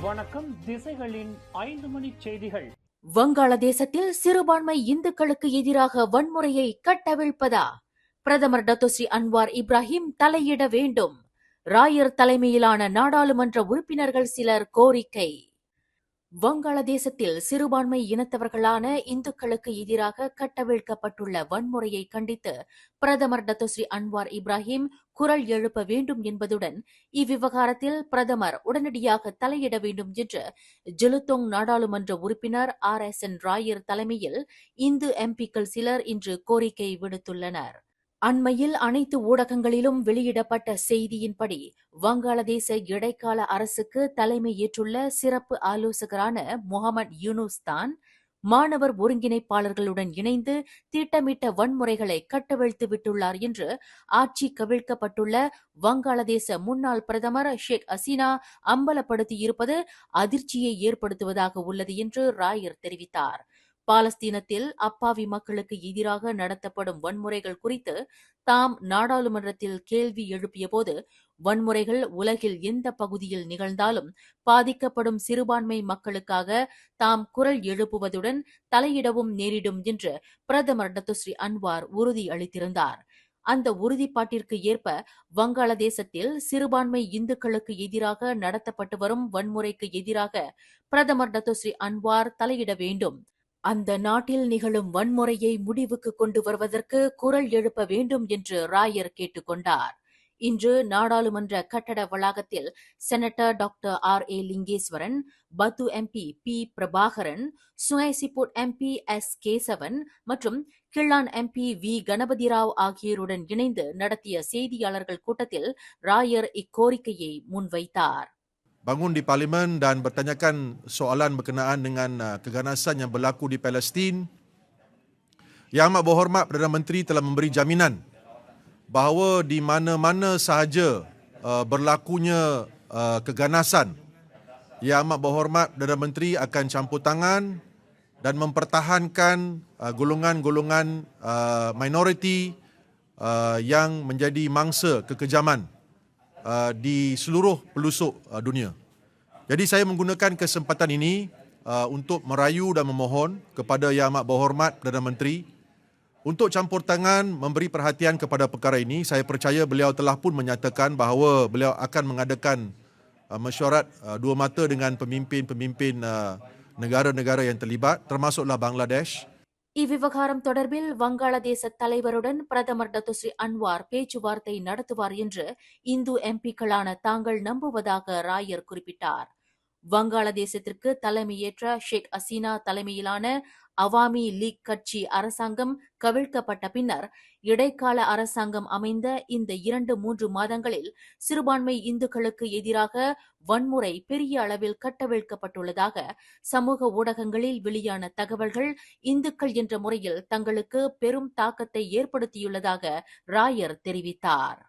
வணக்கம். திசைகளின் 5 மணி செய்திகள். வங்காளதேசத்தில் சிறுபான்மை இந்துக்களுக்கு எதிராக வன்முறையை கட்டவிழ்ப்பதா? பிரதமர் டத்தோஸ்ரீ அன்வார் இப்ராஹிம் தலையிட வேண்டும். ராயர் தலைமையிலான நாடாளுமன்ற உறுப்பினர்கள் சிலர் கோரிக்கை. வங்காளதேசத்தில் சிறுபான்மை இனத்தவர்களான இந்துக்களுக்கு எதிராக கட்டவிழ்க்கப்பட்டுள்ள வன்முறையை கண்டித்து பிரதமர் டத்தோஸ்ரீ அன்வார் இப்ராஹிம் குரல் எழுப்ப வேண்டும் என்பதுடன் இவ்விவகாரத்தில் பிரதமர் உடனடியாக தலையிட வேண்டும் என்று ஜெலுத்தோங் நாடாளுமன்ற உறுப்பினர் RSN ராயர் தலைமையில் இந்து எம்பிக்கள் சிலர் இன்று கோரிக்கை விடுத்துள்ளனர். அண்மையில் அனைத்து ஊடகங்களிலும் வெளியிடப்பட்ட செய்தியின்படி வங்காளதேச இடைக்கால அரசுக்கு தலைமை ஏற்றுள்ள சிறப்பு ஆலோசகரான முகமது யூனுஸ் தான் மாணவர் ஒருங்கிணைப்பாளர்களுடன் இணைந்து திட்டமிட்ட வன்முறைகளை கட்டவிழ்த்து விட்டுள்ளார் என்று ஆட்சி கவிழ்க்கப்பட்டுள்ள வங்காளதேச முன்னாள் பிரதமர் ஷேக் ஹசீனா அம்பலப்படுத்தியிருப்பது அதிர்ச்சியை ஏற்படுத்துவதாக உள்ளது என்று ராயர் தெரிவித்தார். பாலஸ்தீனத்தில் அப்பாவி மக்களுக்கு எதிராக நடத்தப்படும் வன்முறைகள் குறித்து தாம் நாடாளுமன்றத்தில் கேள்வி எழுப்பியபோது வன்முறைகள் உலகில் எந்த பகுதியில் நிகழ்ந்தாலும் பாதிக்கப்படும் சிறுபான்மை மக்களுக்காக தாம் குரல் எழுப்புவதுடன் தலையிடவும் நேரிடும் என்று பிரதமர் டத்தோஸ்ரீ அன்வார் உறுதி அளித்திருந்தார். அந்த உறுதிப்பாட்டிற்கு ஏற்ப வங்காளதேசத்தில் சிறுபான்மை இந்துக்களுக்கு எதிராக நடத்தப்பட்டு வரும் வன்முறைக்கு எதிராக பிரதமர் டத்தோஸ்ரீ அன்வார் தலையிட வேண்டும். அந்த நாட்டில் நிகழும் வன்முறையை முடிவுக்கு கொண்டு வருவதற்கு குரல் எழுப்ப வேண்டும் என்று ராயர் கேட்டுக்கொண்டார். இன்று நாடாளுமன்ற கட்டட வளாகத்தில் செனட்டர் டாக்டர் RA லிங்கேஸ்வரன், பத்து MP P Prabhakaran, சுங்கைசிப்போட் MP S Kesavan மற்றும் கிள்ளான் MP V கணபதிராவ் ஆகியோருடன் இணைந்து நடத்திய செய்தியாளர்கள் கூட்டத்தில் ராயர் இக்கோரிக்கையை முன்வைத்தார். Bangun di Parlimen dan bertanyakan soalan berkenaan dengan keganasan yang berlaku di Palestin. Yang Amat Berhormat Perdana Menteri telah memberi jaminan bahawa di mana-mana sahaja berlakunya keganasan, Yang Amat Berhormat Perdana Menteri akan campur tangan dan mempertahankan golongan-golongan minoriti yang menjadi mangsa kekejaman di seluruh pelosok dunia. Jadi saya menggunakan kesempatan ini untuk merayu dan memohon kepada Yang Amat Berhormat Perdana Menteri untuk campur tangan memberi perhatian kepada perkara ini. Saya percaya beliau telah pun menyatakan bahawa beliau akan mengadakan mesyuarat dua mata dengan pemimpin-pemimpin negara-negara yang terlibat, termasuklah Bangladesh. இவ்விவகாரம் தொடர்பில் வங்காளதேச தலைவருடன் பிரதமர் Datuk Seri Anwar பேச்சுவார்த்தை நடத்துவார் என்று இந்து எம்பிக்களான தாங்கள் நம்புவதாக ராயர் குறிப்பிட்டார். வங்காளதேசத்திற்கு தலைமையேற்ற ஷேக் ஹசீனா தலைமையிலான அவாமி லீக் கட்சி அரசாங்கம் கவிழ்க்கப்பட்ட பின்னர் இடைக்கால அரசாங்கம் அமைந்த இந்த 2-3 மாதங்களில் சிறுபான்மை இந்துக்களுக்கு எதிராக வன்முறை பெரிய அளவில் கட்டவிழ்க்கப்பட்டுள்ளதாக சமூக ஊடகங்களில் வெளியான தகவல்கள் இந்துக்கள் என்ற முறையில் தங்களுக்கு பெரும் தாக்கத்தை ஏற்படுத்தியுள்ளதாக ராயர் தெரிவித்தார்.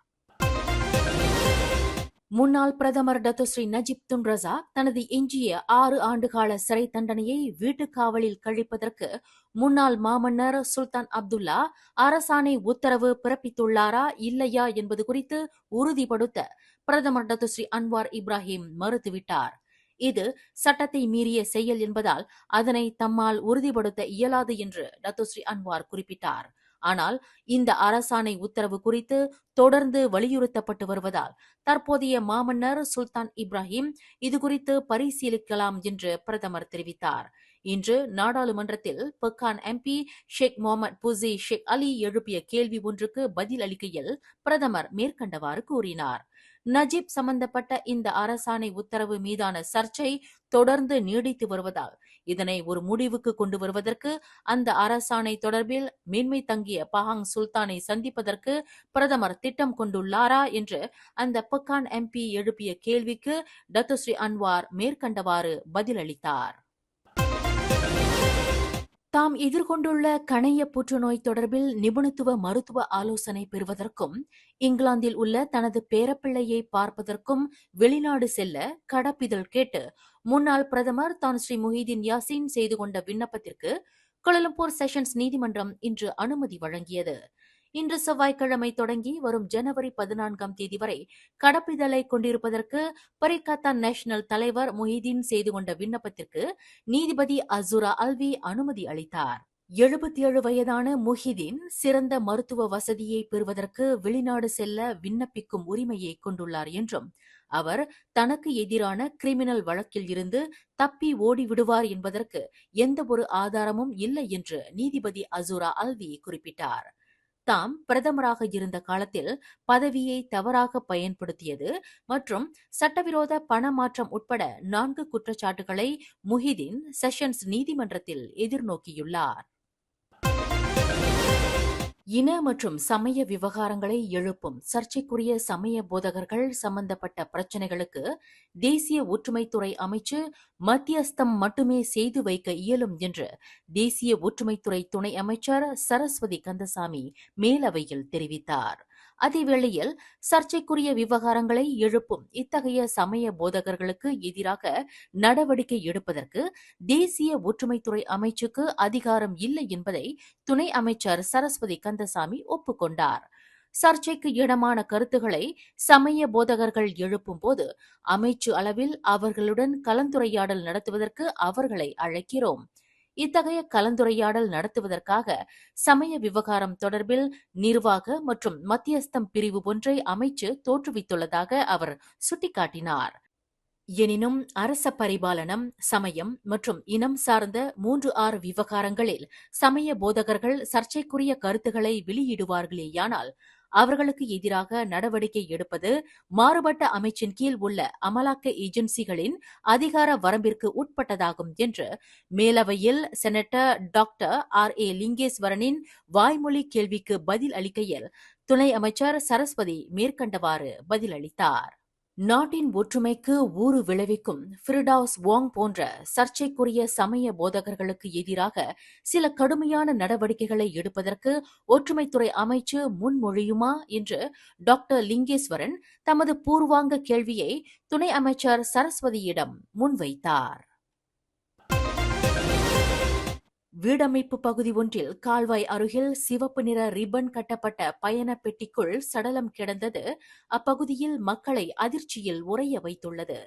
முன்னாள் பிரதமர் டத்தோஸ்ரீ நஜிப் துன் ரசாக் தனது எஞ்சிய 6 ஆண்டுகால சிறை தண்டனையை வீட்டுக்காவலில் கழிப்பதற்கு முன்னாள் மாமன்னர் சுல்தான் அப்துல்லா அரசாணை உத்தரவு பிறப்பித்துள்ளாரா இல்லையா என்பது குறித்து உறுதிப்படுத்த பிரதமர் டத்தோஸ்ரீ அன்வார் இப்ராஹிம் மறுத்துவிட்டார். இது சட்டத்தை மீறிய செயல் என்பதால் அதனை தம்மால் உறுதிப்படுத்த இயலாது என்று டத்தோஸ்ரீ அன்வார் குறிப்பிட்டார். ஆனால் இந்த அரசாணை உத்தரவு குறித்து தொடர்ந்து வலியுறுத்தப்பட்டு வருவதால் தற்போதைய மாமன்னர் சுல்தான் இப்ராஹிம் இதுகுறித்து பரிசீலிக்கலாம் என்று பிரதமர் தெரிவித்தார். இன்று நாடாளுமன்றத்தில் பெக்கான் MP ஷேக் முகமது புசி ஷேக் அலி எழுப்பிய கேள்வி ஒன்றுக்கு பதில் அளிக்கையில் பிரதமர் மேற்கண்டவாறு கூறினார். நஜீப் சம்பந்தப்பட்ட இந்த அரசாணை உத்தரவு மீதான சர்ச்சை தொடர்ந்து நீடித்து வருவதால் இதனை ஒரு முடிவுக்கு கொண்டு வருவதற்கு அந்த அரசாணை தொடர்பில் மேன்மை தங்கிய பஹாங் சுல்தானை சந்திப்பதற்கு பிரதமர் திட்டம் கொண்டுள்ளாரா என்று அந்த பெக்கான் MP எழுப்பிய கேள்விக்கு டத்தோஸ்ரீ அன்வார் மேற்கண்டவாறு பதிலளித்தார். தாம் எதிர்கொண்டுள்ள கணைய புற்றுநோய் தொடர்பில் நிபுணத்துவ மருத்துவ ஆலோசனை பெறுவதற்கும் இங்கிலாந்தில் உள்ள தனது பேரப்பிள்ளையை பார்ப்பதற்கும் வெளிநாடு செல்ல கடப்பிதழ் கேட்டு முன்னாள் பிரதமர் தான் ஸ்ரீ முஹிதீன் யாசின் செய்து கொண்ட விண்ணப்பத்திற்கு கோலாலம்பூர் செஷன்ஸ் நீதிமன்றம் இன்று அனுமதி வழங்கியது. இன்று செவ்வாய்க்கிழமை தொடங்கி வரும் ஜனவரி 14ஆம் தேதி வரை கடப்பிதழை கொண்டிருப்பதற்கு பரிகாத்தா நேஷனல் தலைவர் முஹிதீன் செய்து கொண்ட விண்ணப்பத்திற்கு நீதிபதி அசூரா அல்வி அனுமதி அளித்தார். 77 வயதான முஹிதீன் சிறந்த மருத்துவ வசதியை பெறுவதற்கு வெளிநாடு செல்ல விண்ணப்பிக்கும் உரிமையை கொண்டுள்ளார் என்றும் அவர் தனக்கு எதிரான கிரிமினல் வழக்கில் இருந்து தப்பி ஓடிவிடுவார் என்பதற்கு எந்தவொரு ஆதாரமும் இல்லை என்று நீதிபதி அசூரா அல்வி குறிப்பிட்டார். தாம் பிரதமராக இருந்த காலத்தில் பதவியை தவறாக பயன்படுத்தியது மற்றும் சட்டவிரோத பணமாற்றம் உட்பட 4 குற்றச்சாட்டுகளை முஹிதீன் செஷன்ஸ் நீதிமன்றத்தில் எதிர்நோக்கியுள்ளார். இன மற்றும் சமய விவகாரங்களை எழுப்பும் சர்ச்சைக்குரிய சமய போதகர்கள் சம்பந்தப்பட்ட பிரச்சினைகளுக்கு தேசிய ஒற்றுமைத்துறை அமைச்சு மத்தியஸ்தம் மட்டுமே செய்து வைக்க இயலும் என்று தேசிய ஒற்றுமைத்துறை துணை அமைச்சர் சரஸ்வதி கந்தசாமி மேலவையில் தெரிவித்தார். அதேவேளையில் சர்ச்சைக்குரிய விவகாரங்களை எழுப்பும் இத்தகைய சமய போதகர்களுக்கு எதிராக நடவடிக்கை எடுப்பதற்கு தேசிய ஒற்றுமைத்துறை அமைச்சுக்கு அதிகாரம் இல்லை என்பதை துணை அமைச்சர் சரஸ்வதி கந்தசாமி ஒப்புக்கொண்டார். சர்ச்சைக்கு இடமான கருத்துக்களை சமய போதகர்கள் எழுப்பும் போது அமைச்சு அளவில் அவர்களுடன் கலந்துரையாடல் நடத்துவதற்கு அவர்களை அழைக்கிறோம். இத்தகைய கலந்துரையாடல் நடத்துவதற்காக சமய விவகாரம் தொடர்பில் நிர்வாக மற்றும் மத்தியஸ்தம் பிரிவு ஒன்றை அமைச்சு தோற்றுவித்துள்ளதாக அவர் சுட்டிக்காட்டினார். எனினும் அரச பரிபாலனம், சமயம் மற்றும் இனம் சார்ந்த 3-6 விவகாரங்களில் சமய போதகர்கள் சர்ச்சைக்குரிய கருத்துக்களை வெளியிடுவார்களேயானால் அவர்களுக்கு எதிராக நடவடிக்கை எடுப்பது மாறுபட்ட அமைச்சின் கீழ் உள்ள அமலாக்க ஏஜென்சிகளின் அதிகார வரம்பிற்கு உட்பட்டதாகும் என்று மேலவையில் செனட்டர் டாக்டர் R.A. லிங்கேஸ்வரனின் வாய்மொழி கேள்விக்கு பதில் அளிக்கையில் துணை அமைச்சர் சரஸ்வதி மேற்கண்டவாறு பதிலளித்தார். நாட்டின் ஒற்றுமைக்கு ஊறு விளைவிக்கும் ஃபிர்டவுஸ் வாங் போன்ற சர்ச்சைக்குரிய சமய போதகர்களுக்கு எதிராக சில கடுமையான நடவடிக்கைகளை எடுப்பதற்கு ஒற்றுமைத்துறை அமைச்சு முன்மொழியுமா என்று டாக்டர் லிங்கேஸ்வரன் தமது பூர்வாங்க கேள்வியை துணை அமைச்சர் சரஸ்வதியிடம் முன்வைத்தார். வீடமைப்பு பகுதி ஒன்றில் கால்வாய் அருகில் சிவப்பு நிற ரிப்பன் கட்டப்பட்ட பயண பெட்டிக்குள் சடலம் கிடந்தது அப்பகுதியில் மக்களை அதிர்ச்சியில் உறைய வைத்துள்ளது.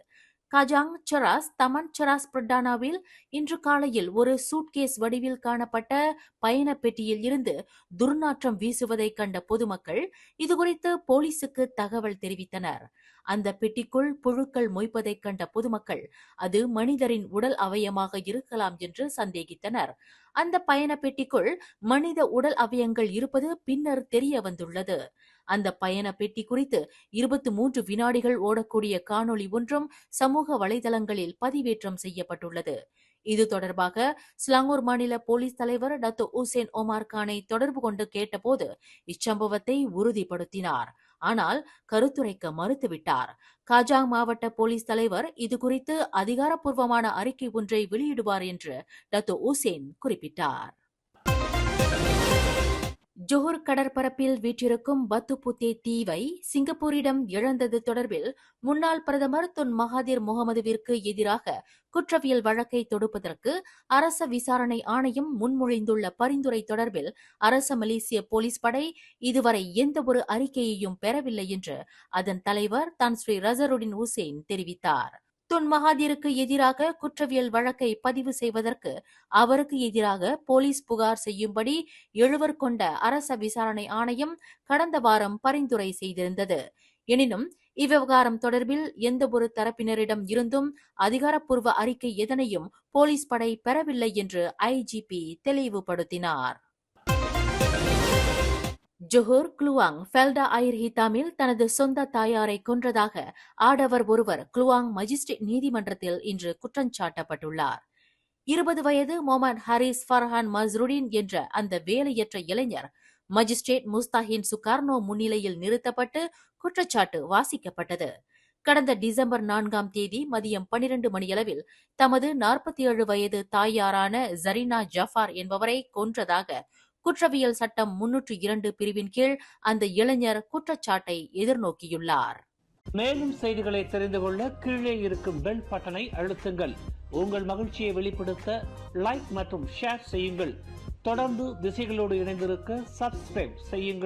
காஜாங் சராஸ் தமன் சராஸ் பிரடானாவில் இன்று காலையில் ஒரு சூட்கேஸ் வடிவில் காணப்பட்ட பயண பெட்டியில் இருந்து துர்நாற்றம் வீசுவதை கண்ட பொதுமக்கள் இதுகுறித்து போலீசுக்கு தகவல் தெரிவித்தனர். அந்த பெட்டிக்குள் புழுக்கள் மொய்ப்பதைக் கண்ட பொதுமக்கள் அது மனிதரின் உடல் அவயமாக இருக்கலாம் என்று சந்தேகித்தனர். அந்த பயண பெட்டிக்குள் மனித உடல் அவயங்கள் இருப்பது பின்னர் தெரிய வந்துள்ளது. அந்த பயண பெட்டி குறித்து 23 வினாடிகள் ஓடக்கூடிய காணொளி ஒன்றும் சமூக வலைதளங்களில் பதிவேற்றம் செய்யப்பட்டுள்ளது. இது தொடர்பாக ஸ்லாங்கூர் மாநில போலீஸ் தலைவர் டத்தோ உசேன் ஒமார் கானை தொடர்பு கொண்டு கேட்டபோது இச்சம்பவத்தை உறுதிப்படுத்தினார். ஆனால் கருத்துரைக்க மறுத்துவிட்டார். காஜாங் மாவட்ட போலீஸ் தலைவர் இதுகுறித்து அதிகாரப்பூர்வமான அறிக்கை ஒன்றை வெளியிடுவார் என்று டத்தோ உசேன் குறிப்பிட்டார். ஜோஹர் கடற்பரப்பில் வீற்றிருக்கும் பத்துபுத்தே தீவை சிங்கப்பூரிடம் இழந்தது தொடர்பில் முன்னாள் பிரதமர் துன் மகாதிர் முகமதுவிற்கு எதிராக குற்றவியல் வழக்கை தொடுப்பதற்கு அரச விசாரணை ஆணையம் முன்மொழிந்துள்ள பரிந்துரை தொடர்பில் அரச மலேசிய போலீஸ் படை இதுவரை எந்தவொரு அறிக்கையையும் பெறவில்லை என்று அதன் தலைவர் தான் ஸ்ரீ ரசருடின் உசேன் தெரிவித்தார். துன் மகாதிருக்கு எதிராக குற்றவியல் வழக்கை பதிவு செய்வதற்கு அவருக்கு எதிராக போலீஸ் புகார் செய்யும்படி 7 கொண்ட அரச விசாரணை ஆணையம் கடந்த வாரம் பரிந்துரை செய்திருந்தது. எனினும் இவ்விவகாரம் தொடர்பில் எந்தவொரு தரப்பினரிடம் இருந்தும் அதிகாரப்பூர்வ அறிக்கை எதனையும் போலீஸ் படை பெறவில்லை என்று IGP தெளிவுபடுத்தினார். ஜோஹர் குளுவாங் ஃபெல்டா ஐர் ஹிதாமில் தனது சொந்த தாயாரை கொன்றதாக ஆடவர் ஒருவர் குளுவாங் மஜிஸ்ட்ரேட் நீதிமன்றத்தில் இன்று குற்றஞ்சாட்டப்பட்டுள்ளார். 20 வயது மொஹமட் ஹாரிஸ் ஃபர்ஹான் மஸ்ருடின் என்ற அந்த வேலையற்ற இளைஞர் மஜிஸ்ட்ரேட் முஸ்தாஹின் சுகார்னோ முன்னிலையில் நிறுத்தப்பட்டு குற்றச்சாட்டு வாசிக்கப்பட்டது. கடந்த டிசம்பர் 4ஆம் தேதி மதியம் 12 மணியளவில் தமது 47 வயது தாயாரான ஜரீனா ஜஃபார் என்பவரை கொன்றதாக குற்றவியல் சட்டம் 302 பிரிவின் கீழ் அந்த இளைஞர் குற்றச்சாட்டை எதிர்நோக்கியுள்ளார். மேலும் செய்திகளை தெரிந்து கொள்ள கீழே இருக்கும் பெல் பட்டனை அழுத்துங்கள். உங்கள் மகிழ்ச்சியை வெளிப்படுத்த லைக் மற்றும் ஷேர் செய்யுங்கள். தொடர்ந்து திசைகளோடு இணைந்திருக்க சப்ஸ்கிரைப் செய்யுங்கள்.